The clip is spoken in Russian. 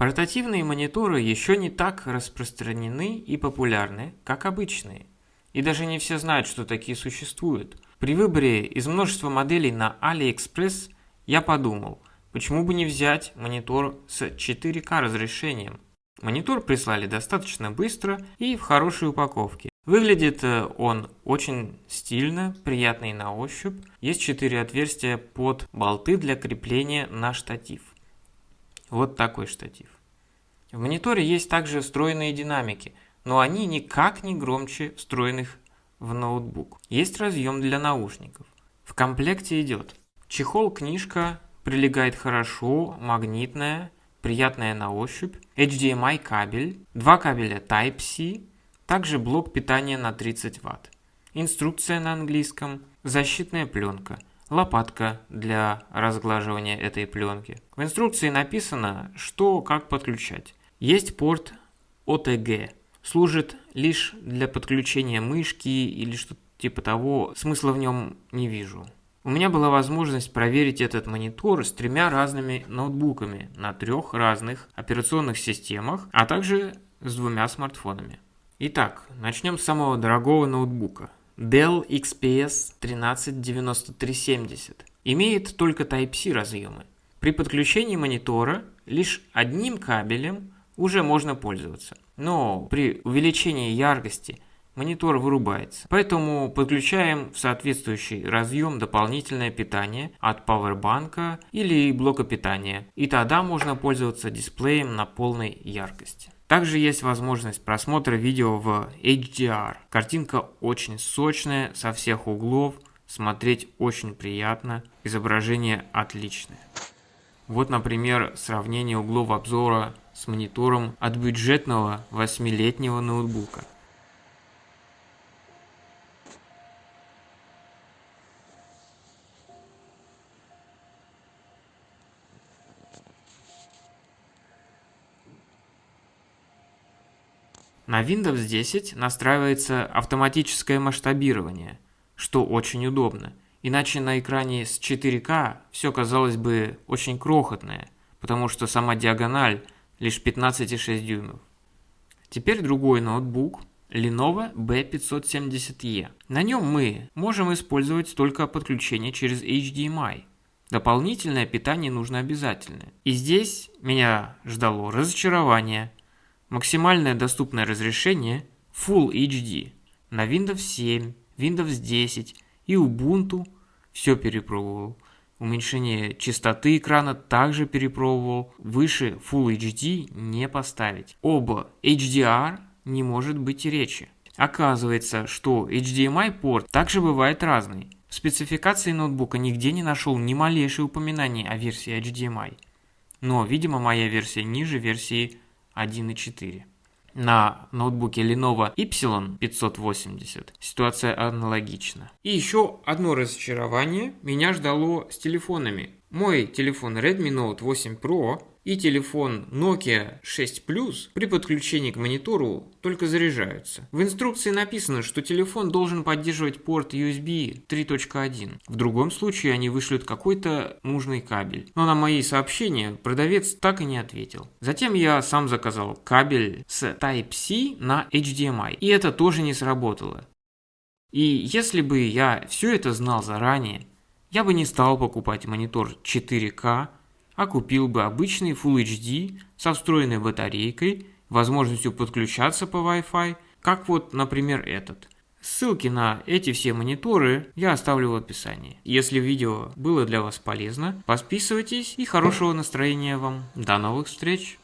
Портативные мониторы еще не так распространены и популярны, как обычные. И даже не все знают, что такие существуют. При выборе из множества моделей на AliExpress я подумал, почему бы не взять монитор с 4К разрешением. Монитор прислали достаточно быстро и в хорошей упаковке. Выглядит он очень стильно, приятный на ощупь. Есть 4 отверстия под болты для крепления на штатив. Вот такой штатив. В мониторе есть также встроенные динамики, но они никак не громче встроенных в ноутбук. Есть разъем для наушников. В комплекте идет чехол-книжка, прилегает хорошо, магнитная, приятная на ощупь, HDMI кабель, 2 кабеля Type-C, также блок питания на 30 Вт, инструкция на английском, защитная пленка, лопатка для разглаживания этой пленки. В инструкции написано, что как подключать. Есть порт OTG, служит лишь для подключения мышки или что-то типа того, смысла в нем не вижу. У меня была возможность проверить этот монитор с 3 разными ноутбуками на 3 разных операционных системах, а также с 2 смартфонами. Итак, начнем с самого дорогого ноутбука. Dell XPS 139370. Имеет только Type-C разъемы. При подключении монитора лишь одним кабелем уже можно пользоваться. Но при увеличении яркости монитор вырубается. Поэтому подключаем в соответствующий разъем дополнительное питание от пауэрбанка или блока питания. И тогда можно пользоваться дисплеем на полной яркости. Также есть возможность просмотра видео в HDR. Картинка очень сочная, со всех углов, смотреть очень приятно, изображение отличное. Вот, например, сравнение углов обзора с монитором от бюджетного 8-летнего ноутбука. На Windows 10 настраивается автоматическое масштабирование, что очень удобно. Иначе на экране с 4К все казалось бы очень крохотное, потому что сама диагональ лишь 15,6 дюймов. Теперь другой ноутбук Lenovo B570E. На нем мы можем использовать только подключение через HDMI. Дополнительное питание нужно обязательно. И здесь меня ждало разочарование. Максимальное доступное разрешение Full HD на Windows 7, Windows 10 и Ubuntu все перепробовал. Уменьшение частоты экрана также перепробовал. Выше Full HD не поставить. Оба HDR не может быть и речи. Оказывается, что HDMI порт также бывает разный. В спецификации ноутбука нигде не нашел ни малейшего упоминания о версии HDMI. Но, видимо, моя версия ниже версии 1.4. На ноутбуке Lenovo Y580 ситуация аналогична. И еще одно разочарование меня ждало с телефонами. Мой телефон Redmi Note 8 Pro и телефон Nokia 6 Plus при подключении к монитору только заряжаются. В инструкции написано, что телефон должен поддерживать порт USB 3.1. В другом случае они вышлют какой-то нужный кабель. Но на мои сообщения продавец так и не ответил. Затем я сам заказал кабель с Type-C на HDMI. И это тоже не сработало. И если бы я все это знал заранее, я бы не стал покупать монитор 4К, а купил бы обычный Full HD со встроенной батарейкой, возможностью подключаться по Wi-Fi, как вот, например, этот. Ссылки на эти все мониторы я оставлю в описании. Если видео было для вас полезно, подписывайтесь и хорошего настроения вам. До новых встреч!